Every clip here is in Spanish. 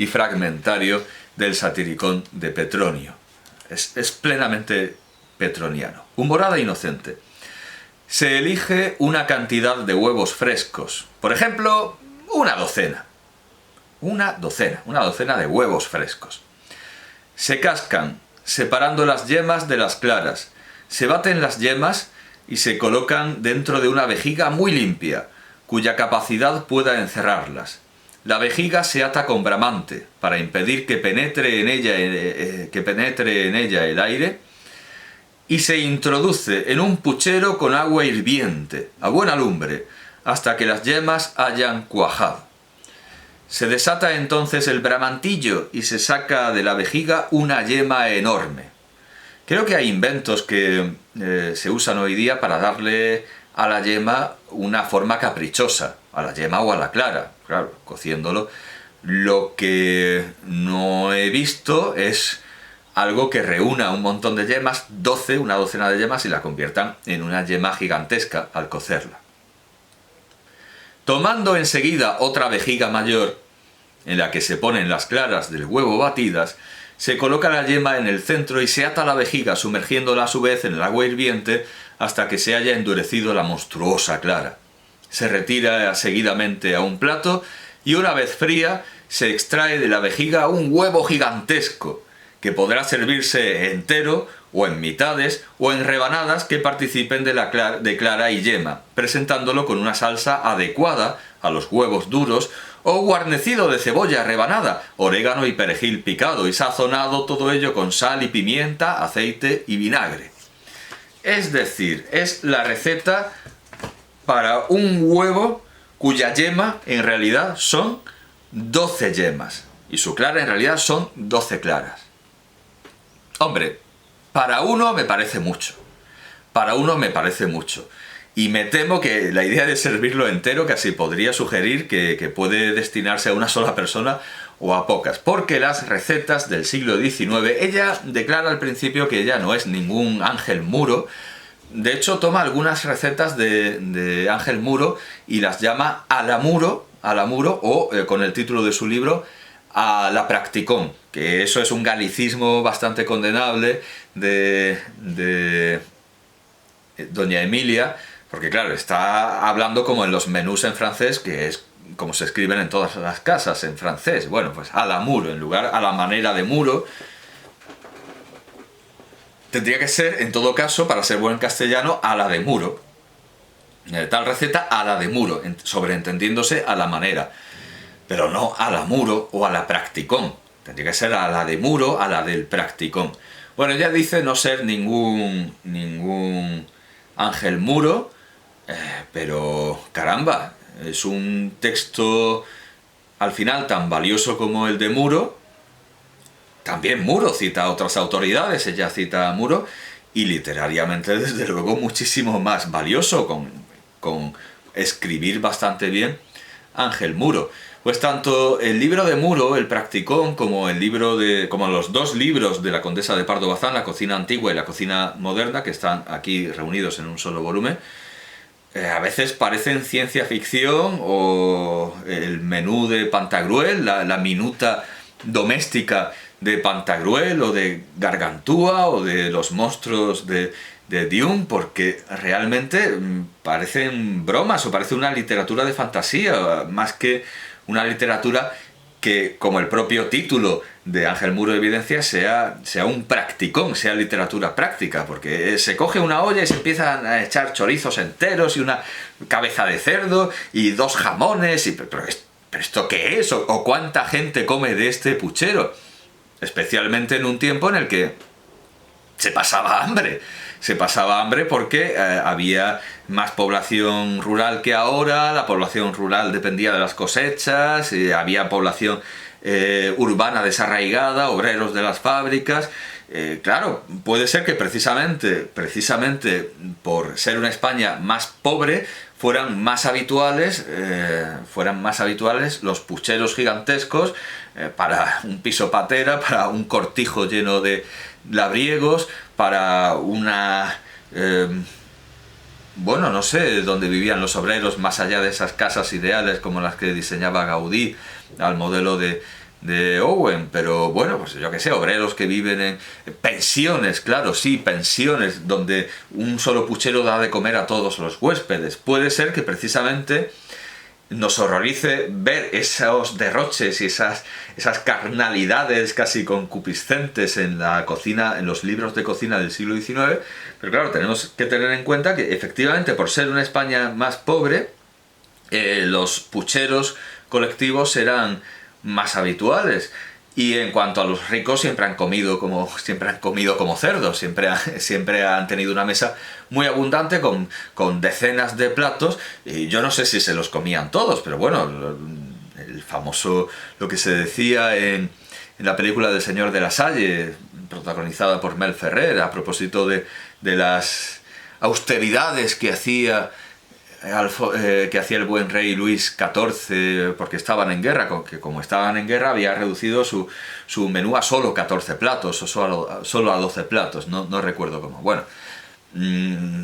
y fragmentario del Satiricón de Petronio. Es plenamente petroniano. Humorada inocente. Se elige una cantidad de huevos frescos. Por ejemplo, una docena de huevos frescos. Se cascan, separando las yemas de las claras. Se baten las yemas y se colocan dentro de una vejiga muy limpia, cuya capacidad pueda encerrarlas. La vejiga se ata con bramante para impedir que penetre en ella el aire, y se introduce en un puchero con agua hirviente, a buena lumbre, hasta que las yemas hayan cuajado. Se desata entonces el bramantillo y se saca de la vejiga una yema enorme. Creo que hay inventos que se usan hoy día para darle a la yema una forma caprichosa, a la yema o a la clara, claro, cociéndolo. Lo que no he visto es algo que reúna un montón de yemas, una docena de yemas, y la conviertan en una yema gigantesca al cocerla. Tomando enseguida otra vejiga mayor, en la que se ponen las claras del huevo batidas, se coloca la yema en el centro y se ata la vejiga, sumergiéndola a su vez en el agua hirviente hasta que se haya endurecido la monstruosa clara. Se retira seguidamente a un plato y, una vez fría, se extrae de la vejiga un huevo gigantesco, que podrá servirse entero o en mitades o en rebanadas que participen de clara y yema, presentándolo con una salsa adecuada a los huevos duros, o guarnecido de cebolla rebanada, orégano y perejil picado, y sazonado todo ello con sal y pimienta, aceite y vinagre. Es decir, es la receta para un huevo cuya yema en realidad son 12 yemas y su clara en realidad son 12 claras. Hombre, para uno me parece mucho. Y me temo que la idea de servirlo entero casi podría sugerir que puede destinarse a una sola persona o a pocas, porque las recetas del siglo XIX, ella declara al principio que ella no es ningún Ángel Muro. De hecho, toma algunas recetas de Ángel Muro y las llama a la Muro o, con el título de su libro, a la Practicón, que eso es un galicismo bastante condenable de doña Emilia, porque claro, está hablando como en los menús en francés, que es como se escriben en todas las casas en francés. Bueno, pues a la Muro, en lugar a la manera de Muro. Tendría que ser, en todo caso, para ser buen castellano, a la de Muro. Tal receta a la de Muro, sobreentendiéndose a la manera. Pero no a la Muro o a la Practicón. Tendría que ser a la de Muro, a la del Practicón. Bueno, ella dice no ser ningún Ángel Muro, pero caramba, es un texto al final tan valioso como el de Muro. También Muro cita a otras autoridades, ella cita a Muro, y literariamente desde luego muchísimo más valioso, con escribir bastante bien Ángel Muro. Pues tanto el libro de Muro, el Practicón, como los dos libros de la Condesa de Pardo Bazán, la cocina antigua y la cocina moderna, que están aquí reunidos en un solo volumen, a veces parecen ciencia ficción, o el menú de Pantagruel, la minuta doméstica de Pantagruel o de Gargantúa o de los monstruos de Dune, porque realmente parecen bromas o parece una literatura de fantasía, más que una literatura que, como el propio título de Ángel Muro evidencia, sea un practicón, sea literatura práctica, porque se coge una olla y se empiezan a echar chorizos enteros y una cabeza de cerdo y 2 jamones, pero ¿esto qué es? ¿O cuánta gente come de este puchero? Especialmente en un tiempo en el que se pasaba hambre porque había más población rural que ahora, la población rural dependía de las cosechas, había población urbana desarraigada, obreros de las fábricas. Claro, puede ser que precisamente por ser una España más pobre fueran más habituales los pucheros gigantescos para un piso patera, para un cortijo lleno de labriegos, para una... bueno, no sé dónde vivían los obreros más allá de esas casas ideales como las que diseñaba Gaudí al modelo de de Owen, pero bueno, pues yo qué sé, obreros que viven en pensiones, claro, sí, pensiones, donde un solo puchero da de comer a todos los huéspedes. Puede ser que precisamente nos horrorice ver esos derroches y esas carnalidades casi concupiscentes en la cocina, en los libros de cocina del siglo XIX, pero claro, tenemos que tener en cuenta que efectivamente, por ser una España más pobre, los pucheros colectivos eran más habituales. Y en cuanto a los ricos, siempre han comido como cerdos, siempre han tenido una mesa muy abundante con decenas de platos, y yo no sé si se los comían todos, pero bueno, el famoso, lo que se decía en la película del Señor de la Salle, protagonizada por Mel Ferrer, a propósito de las austeridades que hacía el buen rey Luis XIV porque estaban en guerra, que como estaban en guerra había reducido su menú a solo 14 platos o solo a 12 platos, no recuerdo cómo. Bueno,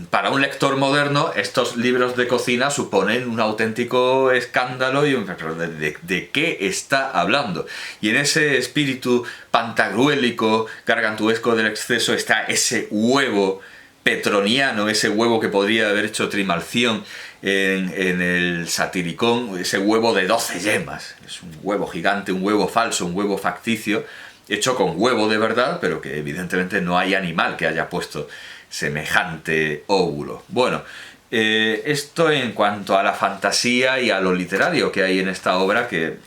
para un lector moderno estos libros de cocina suponen un auténtico escándalo y pero ¿de qué está hablando? Y en ese espíritu pantagruélico, gargantuesco del exceso está ese huevo petroniano, ese huevo que podría haber hecho Trimalción en el Satiricón, ese huevo de 12 yemas. Es un huevo gigante, un huevo falso, un huevo facticio, hecho con huevo de verdad, pero que evidentemente no hay animal que haya puesto semejante óvulo. Bueno, esto en cuanto a la fantasía y a lo literario que hay en esta obra, que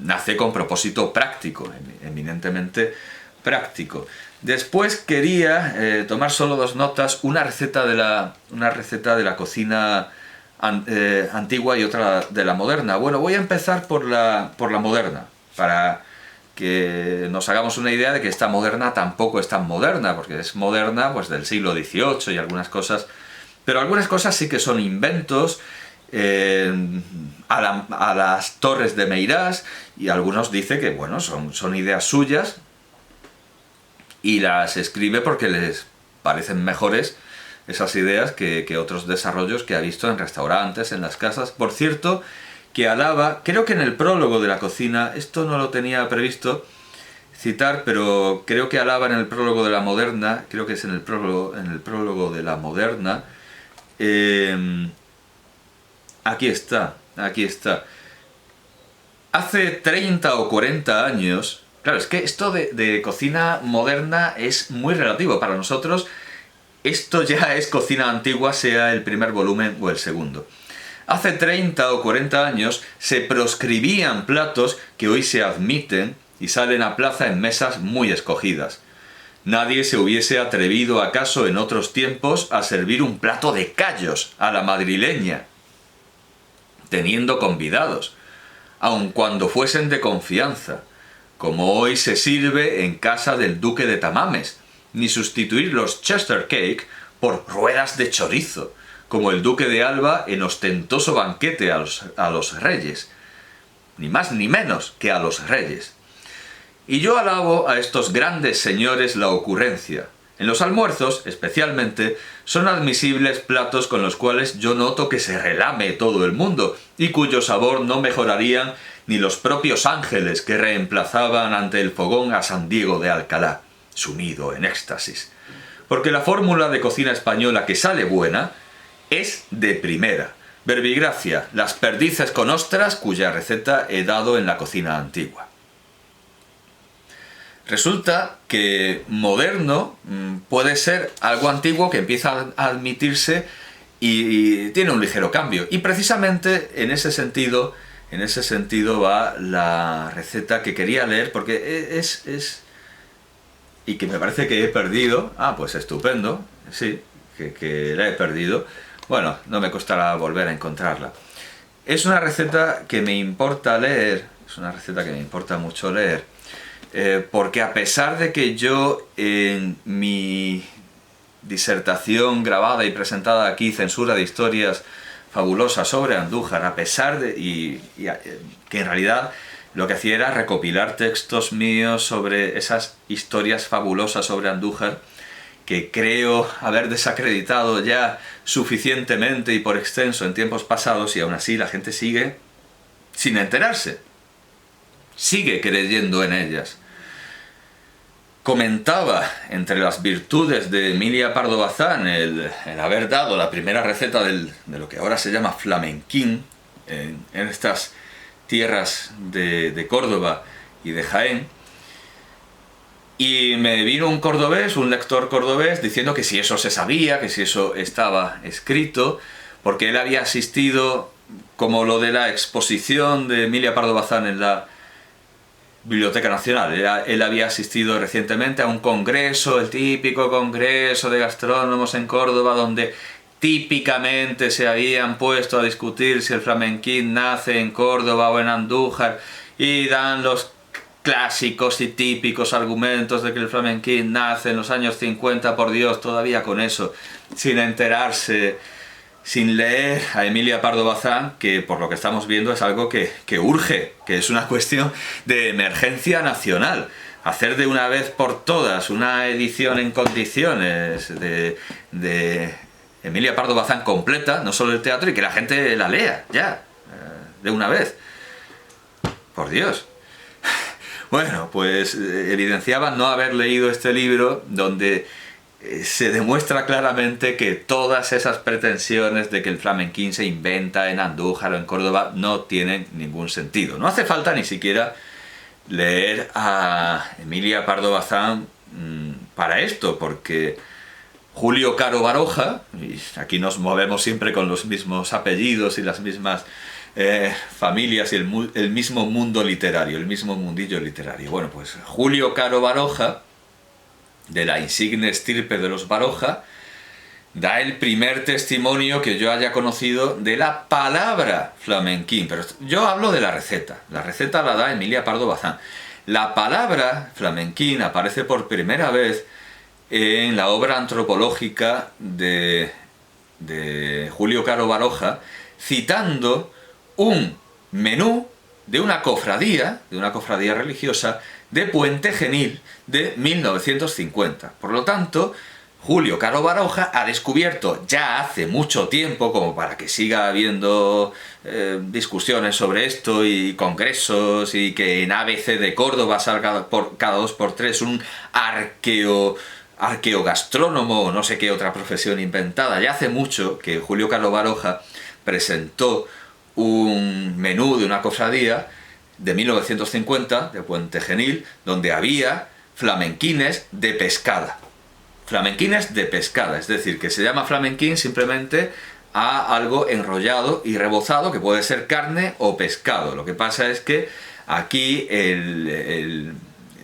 nace con propósito práctico, eminentemente práctico. Después quería tomar solo dos notas, una receta de la cocina antigua y otra de la moderna. Bueno, voy a empezar por la moderna, para que nos hagamos una idea de que esta moderna tampoco es tan moderna, porque es moderna pues del siglo XVIII y algunas cosas, pero algunas cosas sí que son inventos, a las Torres de Meirás, y algunos dicen que bueno, son ideas suyas y las escribe porque les parecen mejores esas ideas que otros desarrollos que ha visto en restaurantes, en las casas. Por cierto, que alaba, creo que en el prólogo de la cocina, esto no lo tenía previsto citar, pero creo que alaba en el prólogo de la moderna, creo que es en el prólogo de la moderna, aquí está. Hace 30 o 40 años, claro, es que esto de cocina moderna es muy relativo. Para nosotros esto ya es cocina antigua, sea el primer volumen o el segundo. Hace 30 o 40 años se proscribían platos que hoy se admiten y salen a plaza en mesas muy escogidas. Nadie se hubiese atrevido acaso en otros tiempos a servir un plato de callos a la madrileña, teniendo convidados, aun cuando fuesen de confianza, como hoy se sirve en casa del duque de Tamames, ni sustituir los Chester Cake por ruedas de chorizo, como el duque de Alba en ostentoso banquete a los reyes, ni más ni menos que a los reyes. Y yo alabo a estos grandes señores la ocurrencia. En los almuerzos, especialmente, son admisibles platos con los cuales yo noto que se relame todo el mundo, y cuyo sabor no mejorarían ni los propios ángeles que reemplazaban ante el fogón a San Diego de Alcalá, sumido en éxtasis. Porque la fórmula de cocina española que sale buena es de primera. Verbigracia, las perdices con ostras, cuya receta he dado en la cocina antigua. Resulta que moderno puede ser algo antiguo que empieza a admitirse y tiene un ligero cambio. Y precisamente en ese sentido va la receta que quería leer, porque y que me parece que he perdido. Ah, pues estupendo, sí, que la he perdido. Bueno, no me costará volver a encontrarla. Es una receta que me importa leer, es una receta que me importa mucho leer, porque a pesar de que yo en mi disertación grabada y presentada aquí, Censura de historias fabulosas sobre Andújar, a pesar de que en realidad lo que hacía era recopilar textos míos sobre esas historias fabulosas sobre Andújar, que creo haber desacreditado ya suficientemente y por extenso en tiempos pasados, y aún así la gente sigue sin enterarse. sigue creyendo en ellas. Comentaba entre las virtudes de Emilia Pardo Bazán el haber dado la primera receta de lo que ahora se llama flamenquín en estas tierras de Córdoba y de Jaén. Y me vino un cordobés, un lector cordobés, diciendo que si eso se sabía, que si eso estaba escrito, porque él había asistido, como lo de la exposición de Emilia Pardo Bazán en la Biblioteca Nacional. Él había asistido recientemente a un congreso, el típico congreso de gastrónomos en Córdoba, donde típicamente se habían puesto a discutir si el flamenquín nace en Córdoba o en Andújar, y dan los clásicos y típicos argumentos de que el flamenquín nace en los años 50, por Dios, todavía con eso, sin enterarse, sin leer a Emilia Pardo Bazán, que por lo que estamos viendo es algo que urge, que es una cuestión de emergencia nacional. Hacer de una vez por todas una edición en condiciones de Emilia Pardo Bazán completa, no solo el teatro, y que la gente la lea, ya, de una vez. Por Dios. Bueno, pues evidenciaban no haber leído este libro, donde se demuestra claramente que todas esas pretensiones de que el flamenquín se inventa en Andújar o en Córdoba no tienen ningún sentido. No hace falta ni siquiera leer a Emilia Pardo Bazán para esto, porque Julio Caro Baroja, y aquí nos movemos siempre con los mismos apellidos y las mismas familias y el mismo mundo literario, el mismo mundillo literario. Bueno, pues Julio Caro Baroja, de la insigne estirpe de los Baroja, da el primer testimonio que yo haya conocido de la palabra flamenquín. Pero yo hablo de la receta la da Emilia Pardo Bazán. La palabra flamenquín aparece por primera vez en la obra antropológica de Julio Caro Baroja, citando un menú de una cofradía religiosa de Puente Genil de 1950. Por lo tanto, Julio Caro Baroja ha descubierto ya hace mucho tiempo, como para que siga habiendo discusiones sobre esto y congresos, y que en ABC de Córdoba salga cada 2x3 un arqueogastrónomo o no sé qué otra profesión inventada. Ya hace mucho que Julio Caro Baroja presentó un menú de una cofradía de 1950, de Puente Genil, donde había flamenquines de pescada. Flamenquines de pescada, es decir, que se llama flamenquín simplemente a algo enrollado y rebozado, que puede ser carne o pescado. Lo que pasa es que aquí el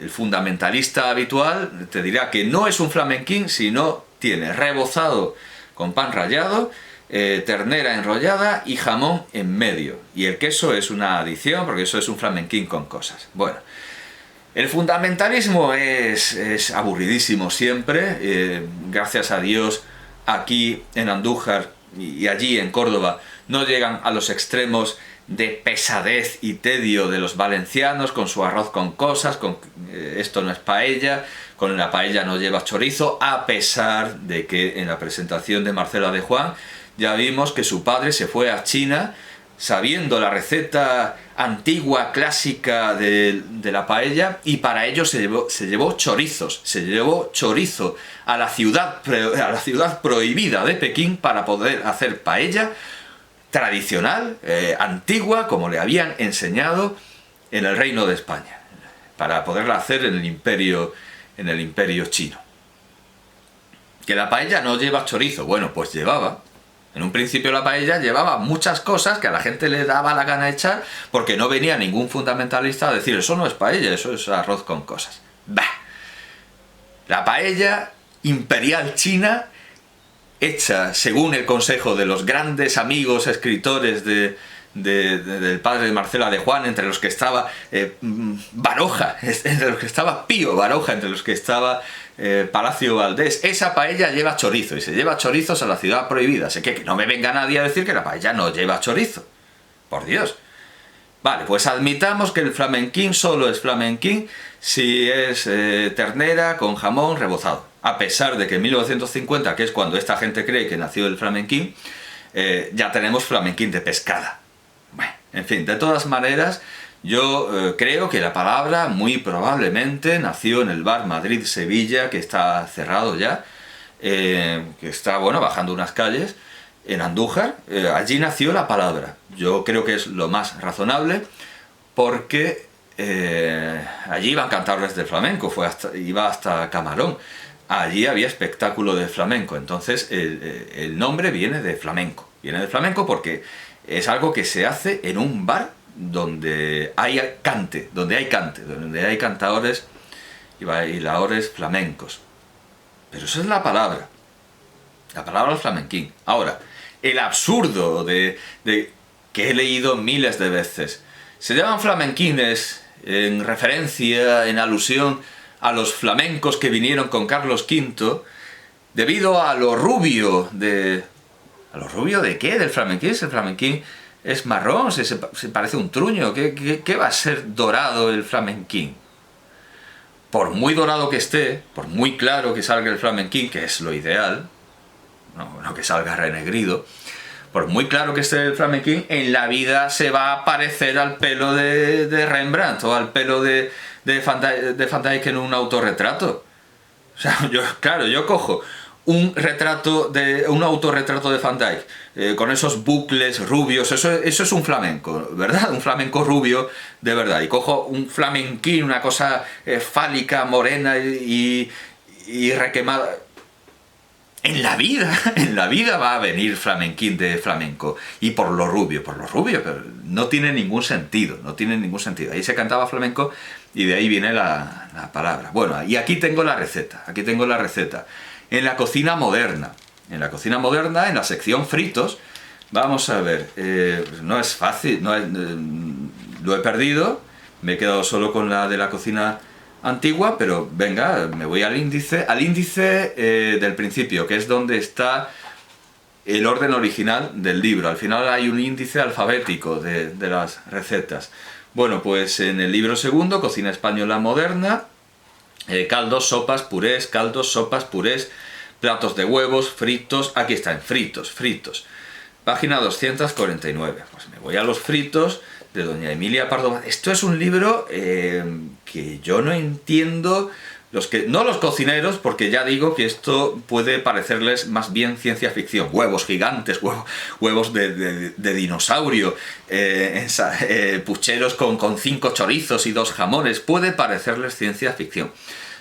fundamentalista habitual te dirá que no es un flamenquín, sino tiene rebozado con pan rallado, ternera enrollada y jamón en medio. Y el queso es una adición, porque eso es un flamenquín con cosas. Bueno, el fundamentalismo es aburridísimo siempre. Gracias a Dios, aquí en Andújar y allí en Córdoba no llegan a los extremos de pesadez y tedio de los valencianos con su arroz con cosas, con esto no es paella, con la paella no lleva chorizo, a pesar de que en la presentación de Marcela de Juan ya vimos que su padre se fue a China sabiendo la receta antigua, clásica de la paella, y para ello se llevó chorizos, se llevó chorizo a la ciudad prohibida de Pekín para poder hacer paella tradicional, antigua, como le habían enseñado en el Reino de España, para poderla hacer en el imperio chino. Que la paella no lleva chorizo, bueno, pues llevaba. En un principio la paella llevaba muchas cosas que a la gente le daba la gana echar, porque no venía ningún fundamentalista a decir eso no es paella, eso es arroz con cosas. ¡Bah! La paella imperial china, hecha según el consejo de los grandes amigos escritores del padre de Marcela de Juan, entre los que estaba Baroja, entre los que estaba Pío Baroja, entre los que estaba Palacio Valdés. Esa paella lleva chorizo, y se lleva chorizos a la ciudad prohibida. Así que no me venga nadie a decir que la paella no lleva chorizo. Por Dios. Vale, pues admitamos que el flamenquín solo es flamenquín si es ternera con jamón rebozado. A pesar de que en 1950, que es cuando esta gente cree que nació el flamenquín, ya tenemos flamenquín de pescada. Bueno, en fin, de todas maneras, Yo creo que la palabra muy probablemente nació en el bar Madrid-Sevilla, que está cerrado ya, que está, bueno, bajando unas calles, en Andújar. Allí nació la palabra. Yo creo que es lo más razonable, porque allí iban cantadores de flamenco, iba hasta Camarón. Allí había espectáculo de flamenco, entonces el nombre viene de flamenco. Viene de flamenco porque es algo que se hace en un bar donde hay cante, donde hay cantadores y bailadores flamencos. Pero eso es la palabra flamenquín. Ahora, el absurdo que he leído miles de veces. Se llaman flamenquines en referencia, en alusión a los flamencos que vinieron con Carlos V, debido a lo rubio de... ¿A lo rubio de qué? ¿Del flamenquín? Si el flamenquín es marrón, se parece un truño. ¿Qué va a ser dorado el flamenquín? Por muy dorado que esté, por muy claro que salga el flamenquín, que es lo ideal, no que salga renegrido, por muy claro que esté el flamenquín, en la vida se va a parecer al pelo de Rembrandt o al pelo de Van Dyck en un autorretrato. O sea, yo cojo un autorretrato de Van Dyck con esos bucles rubios, eso es un flamenco, ¿verdad? Un flamenco rubio de verdad. Y cojo un flamenquín, una cosa fálica, morena y requemada. En la vida va a venir flamenquín de flamenco, y por lo rubio, pero no tiene ningún sentido, Ahí se cantaba flamenco y de ahí viene la palabra. Bueno, y aquí tengo la receta, En la cocina moderna, en la sección fritos, vamos a ver, no es fácil, lo he perdido, me he quedado solo con la de la cocina antigua, pero venga, me voy al índice del principio, que es donde está el orden original del libro. Al final hay un índice alfabético de las recetas. Bueno, pues en el libro segundo, Cocina Española Moderna, caldos, sopas, purés, platos de huevos, fritos, aquí están, fritos. Página 249, pues me voy a los fritos de doña Emilia Pardo. Esto es un libro que yo no entiendo, no los cocineros, porque ya digo que esto puede parecerles más bien ciencia ficción. Huevos gigantes, huevos de dinosaurio, pucheros con 5 chorizos y 2 jamones, puede parecerles ciencia ficción.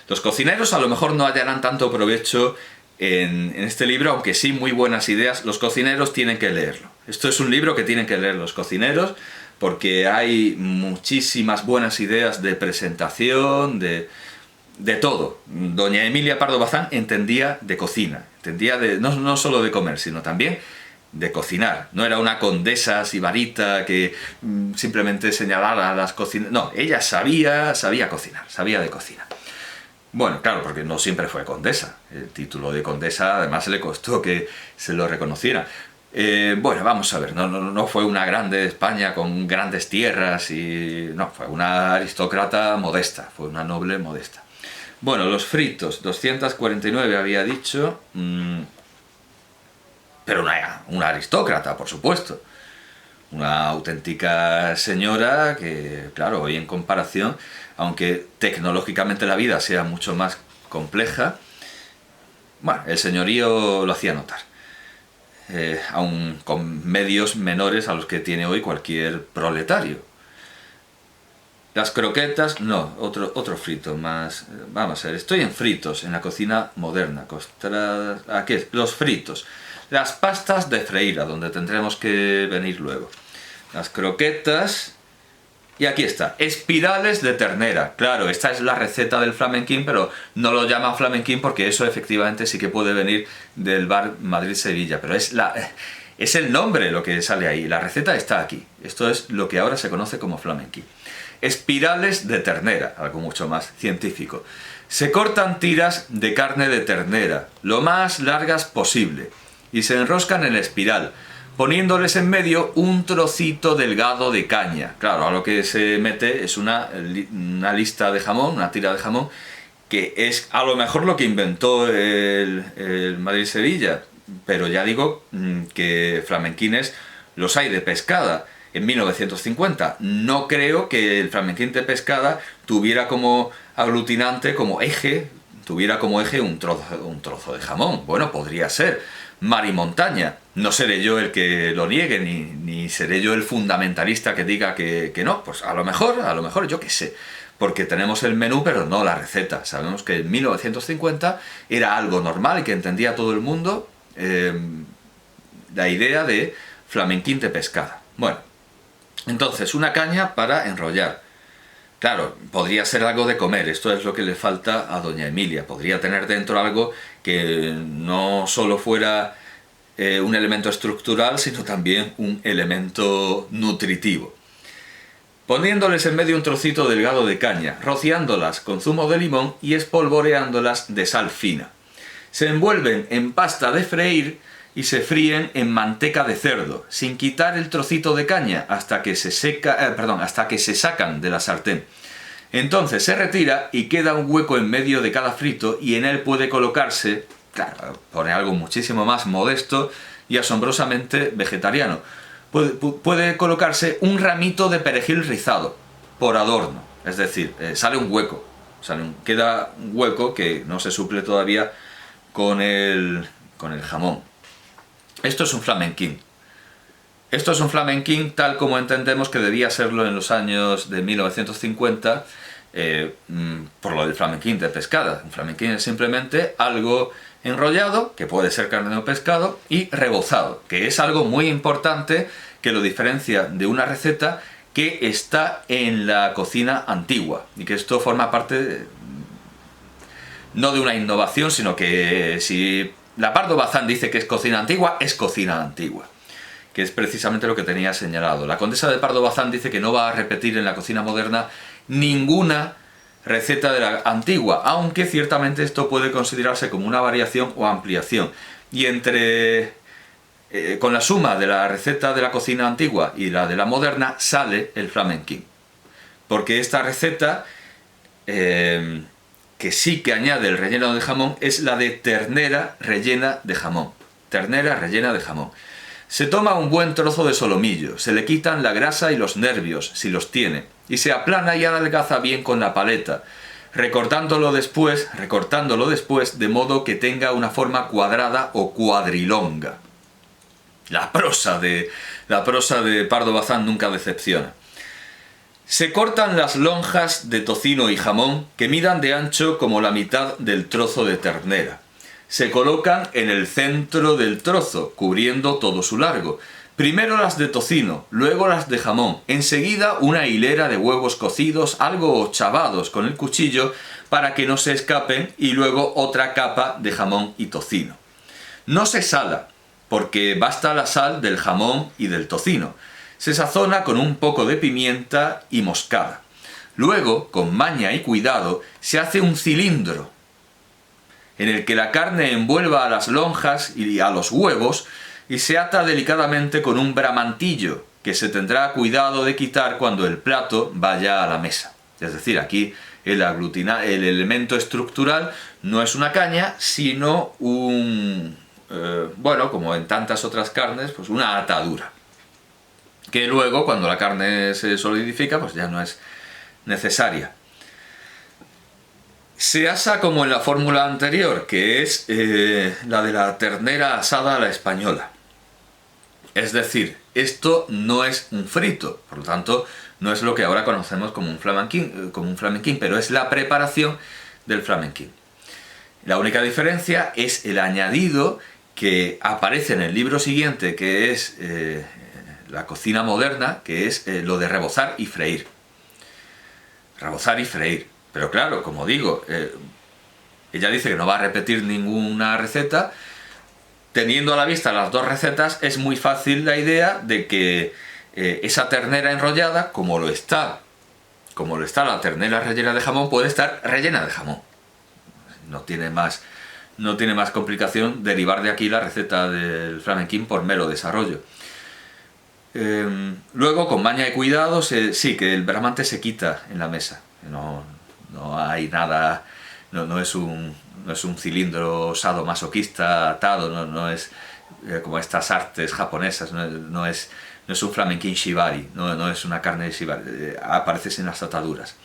Los cocineros a lo mejor no hallarán tanto provecho en este libro, aunque sí muy buenas ideas. Los cocineros tienen que leerlo. Esto es un libro que tienen que leer los cocineros, porque hay muchísimas buenas ideas de presentación, de todo. Doña Emilia Pardo Bazán entendía de cocina, no solo de comer, sino también de cocinar. No era una condesa sibarita que simplemente señalara a las cocinas. No, ella sabía cocinar, sabía de cocina. Bueno, claro, porque no siempre fue condesa. El título de condesa además le costó que se lo reconociera. Bueno, vamos a ver, no fue una grande de España con grandes tierras no, fue una aristócrata modesta, fue una noble modesta. Bueno, los fritos, 249 había dicho, pero una aristócrata, por supuesto. Una auténtica señora que, claro, hoy en comparación, aunque tecnológicamente la vida sea mucho más compleja, bueno, el señorío lo hacía notar. Aun con medios menores a los que tiene hoy cualquier proletario. Las croquetas, no, otro frito más. Vamos a ver, estoy en fritos, en la cocina moderna. Aquí es, los fritos. Las pastas de freír, a donde tendremos que venir luego. Las croquetas. Y aquí está, espirales de ternera. Claro, esta es la receta del flamenquín, pero no lo llama flamenquín porque eso efectivamente sí que puede venir del bar Madrid-Sevilla. Pero es el nombre lo que sale ahí. La receta está aquí. Esto es lo que ahora se conoce como flamenquín. Espirales de ternera, algo mucho más científico. Se cortan tiras de carne de ternera, lo más largas posible, y se enroscan en espiral, poniéndoles en medio un trocito delgado de caña. Claro, a lo que se mete es una lista de jamón, una tira de jamón, que es a lo mejor lo que inventó el Madrid-Sevilla, pero ya digo que flamenquines los hay de pescada. en 1950. No creo que el flamenquín de pescada tuviera como aglutinante, como eje, un trozo de jamón. Bueno, podría ser. Mar y montaña. No seré yo el que lo niegue, ni seré yo el fundamentalista que diga que no. Pues a lo mejor, yo qué sé. Porque tenemos el menú, pero no la receta. Sabemos que en 1950 era algo normal y que entendía todo el mundo la idea de flamenquín de pescada. Bueno, entonces, una caña para enrollar. Claro, podría ser algo de comer, esto es lo que le falta a doña Emilia. Podría tener dentro algo que no solo fuera un elemento estructural, sino también un elemento nutritivo. Poniéndoles en medio un trocito delgado de caña, rociándolas con zumo de limón y espolvoreándolas de sal fina. Se envuelven en pasta de freír y se fríen en manteca de cerdo, sin quitar el trocito de caña hasta que se sacan de la sartén. Entonces se retira y queda un hueco en medio de cada frito y en él puede colocarse, claro, pone algo muchísimo más modesto y asombrosamente vegetariano, puede colocarse un ramito de perejil rizado, por adorno, es decir, sale un hueco, queda un hueco que no se suple todavía con el jamón. Esto es un flamenquín. Esto es un flamenquín tal como entendemos que debía serlo en los años de 1950 por lo del flamenquín de pescada. Un flamenquín es simplemente algo enrollado, que puede ser carne o pescado, y rebozado, que es algo muy importante que lo diferencia de una receta que está en la cocina antigua y que esto forma parte no de una innovación, sino que si la Pardo Bazán dice que es cocina antigua, es cocina antigua, que es precisamente lo que tenía señalado. La condesa de Pardo Bazán dice que no va a repetir en la cocina moderna ninguna receta de la antigua, aunque ciertamente esto puede considerarse como una variación o ampliación. Y con la suma de la receta de la cocina antigua y la de la moderna sale el flamenquín. Porque esta receta, que sí que añade el relleno de jamón, es la de ternera rellena de jamón. Ternera rellena de jamón. Se toma un buen trozo de solomillo, se le quitan la grasa y los nervios, si los tiene, y se aplana y adelgaza bien con la paleta, recortándolo después de modo que tenga una forma cuadrada o cuadrilonga. La prosa de Pardo Bazán nunca decepciona. Se cortan las lonjas de tocino y jamón que midan de ancho como la mitad del trozo de ternera. Se colocan en el centro del trozo, cubriendo todo su largo. Primero las de tocino, luego las de jamón, enseguida una hilera de huevos cocidos, algo ochavados con el cuchillo para que no se escapen, y luego otra capa de jamón y tocino. No se sala, porque basta la sal del jamón y del tocino. Se sazona con un poco de pimienta y moscada. Luego, con maña y cuidado, se hace un cilindro en el que la carne envuelva a las lonjas y a los huevos y se ata delicadamente con un bramantillo que se tendrá cuidado de quitar cuando el plato vaya a la mesa. Es decir, aquí el elemento estructural no es una caña, sino como en tantas otras carnes, pues una atadura, que luego, cuando la carne se solidifica, pues ya no es necesaria. Se asa como en la fórmula anterior, que es la de la ternera asada a la española. Es decir, esto no es un frito, por lo tanto, no es lo que ahora conocemos como un flamenquín, pero es la preparación del flamenquín. La única diferencia es el añadido que aparece en el libro siguiente, que es la cocina moderna, que es lo de rebozar y freír. Rebozar y freír. Pero claro, como digo, ella dice que no va a repetir ninguna receta. Teniendo a la vista las dos recetas, es muy fácil la idea de que esa ternera enrollada, como lo está la ternera rellena de jamón, puede estar rellena de jamón. No tiene más complicación derivar de aquí la receta del flamenquín por mero desarrollo. Luego, con maña y cuidado, sí, que el bramante se quita en la mesa. No hay nada, no es un cilindro sadomasoquista atado, no es como estas artes japonesas, no es no es un flamenquín shibari, no es una carne de shibari, aparece sin las ataduras.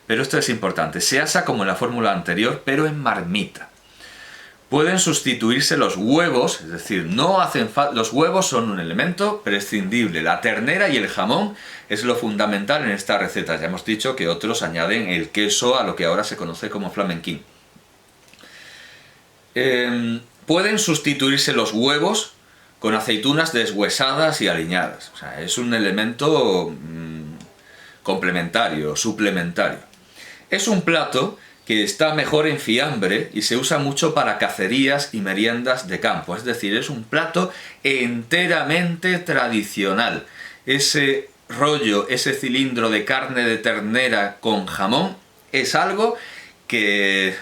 Pero esto es importante, se asa como en la fórmula anterior, pero en marmita. Pueden sustituirse los huevos, es decir, no hacen los huevos son un elemento prescindible. La ternera y el jamón es lo fundamental en esta receta. Ya hemos dicho que otros añaden el queso a lo que ahora se conoce como flamenquín. Pueden sustituirse los huevos con aceitunas deshuesadas y aliñadas. O sea, es un elemento complementario, suplementario. Es un plato que está mejor en fiambre y se usa mucho para cacerías y meriendas de campo. Es decir, es un plato enteramente tradicional. Ese rollo, ese cilindro de carne de ternera con jamón es algo que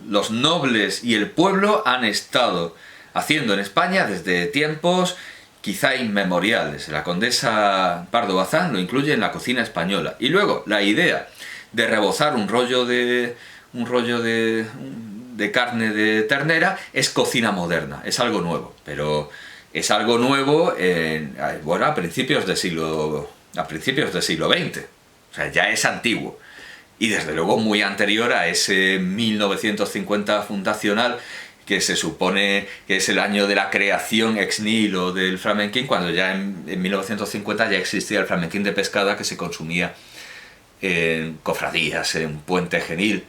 los nobles y el pueblo han estado haciendo en España desde tiempos quizá inmemoriales. La condesa Pardo Bazán lo incluye en la cocina española. Y luego la idea de rebozar un rollo de carne de ternera es cocina moderna, es algo nuevo, pero es algo nuevo a principios del siglo XX, o sea, ya es antiguo, y desde luego muy anterior a ese 1950 fundacional, que se supone que es el año de la creación ex nihilo del flamenquín, cuando ya en 1950 ya existía el flamenquín de pescada que se consumía en cofradías, en Puente Genil,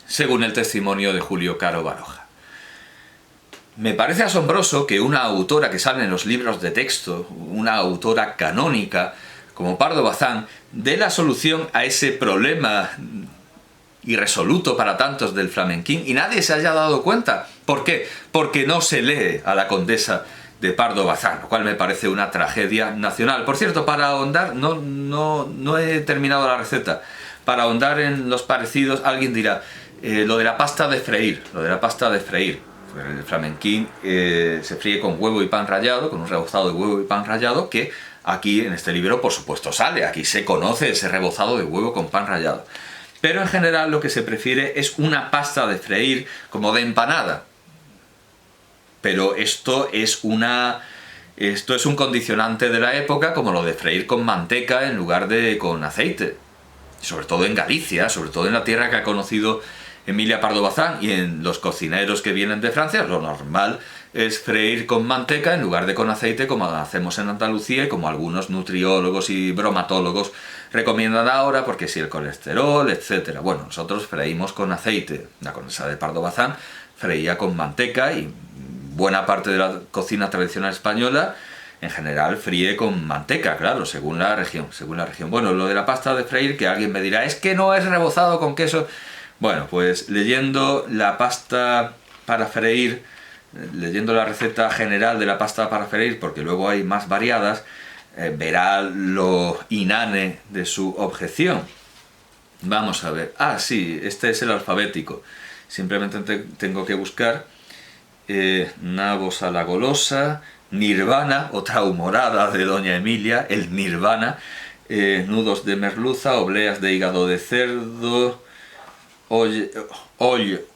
según el testimonio de Julio Caro Baroja. Me parece asombroso que una autora que sale en los libros de texto, una autora canónica como Pardo Bazán, dé la solución a ese problema irresoluto para tantos del flamenquín y nadie se haya dado cuenta. ¿Por qué? Porque no se lee a la condesa de Pardo Bazán, lo cual me parece una tragedia nacional. Por cierto, para ahondar, no he terminado la receta, para ahondar en los parecidos, alguien dirá, lo de la pasta de freír, el flamenquín se fríe con huevo y pan rallado, con un rebozado de huevo y pan rallado, que aquí en este libro por supuesto sale, aquí se conoce ese rebozado de huevo con pan rallado. Pero en general lo que se prefiere es una pasta de freír como de empanada. Pero esto es un condicionante de la época, como lo de freír con manteca en lugar de con aceite. Sobre todo en Galicia, sobre todo en la tierra que ha conocido Emilia Pardo Bazán y en los cocineros que vienen de Francia, lo normal es freír con manteca en lugar de con aceite, como hacemos en Andalucía y como algunos nutriólogos y bromatólogos recomiendan ahora, porque si el colesterol, etc. Bueno, nosotros freímos con aceite. La condesa de Pardo Bazán freía con manteca y buena parte de la cocina tradicional española en general fríe con manteca, claro, según la región. Bueno, lo de la pasta de freír, que alguien me dirá, es que no es rebozado con queso. Bueno, pues leyendo la pasta para freír, leyendo la receta general de la pasta para freír, porque luego hay más variadas, verá lo inane de su objeción. Vamos a ver. Ah, sí, este es el alfabético. Simplemente tengo que buscar nabos a la golosa, nirvana, otra humorada de doña Emilia, el nirvana, nudos de merluza, obleas de hígado de cerdo, olla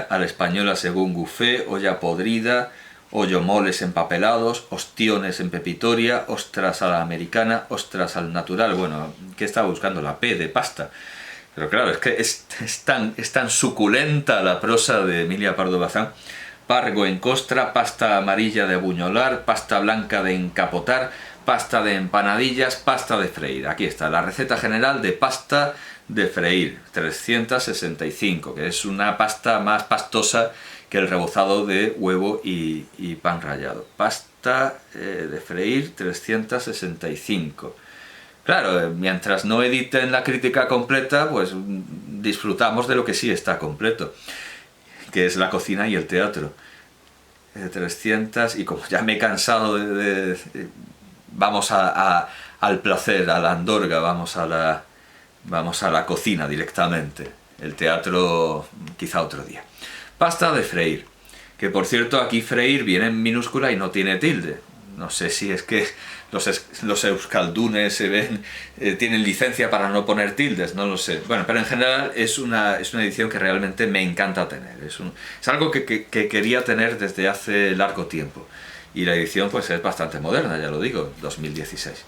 a la española según Buffet, olla podrida, hoyomoles empapelados, ostiones en pepitoria, ostras a la americana, ostras al natural. Bueno, ¿qué estaba buscando? La P de pasta. Pero claro, es que es tan suculenta la prosa de Emilia Pardo Bazán. Pargo en costra, pasta amarilla de abuñolar, pasta blanca de encapotar, pasta de empanadillas, pasta de freír. Aquí está, la receta general de pasta de freír, 365, que es una pasta más pastosa que el rebozado de huevo y pan rallado. Pasta de freír, 365. Claro, mientras no editen la crítica completa, pues disfrutamos de lo que sí está completo, que es la cocina y el teatro. 300, y como ya me he cansado vamos al placer, a la andorga, vamos a la cocina directamente. El teatro quizá otro día. Pasta de freír, que por cierto aquí freír viene en minúscula y no tiene tilde. No sé si es que los euskaldunes tienen licencia para no poner tildes, no lo sé. Bueno, pero en general es una edición que realmente me encanta tener. Es algo que quería tener desde hace largo tiempo. y la edición pues es bastante moderna, ya lo digo, 2016.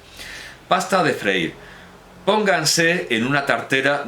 Pasta de freír. Pónganse en una tartera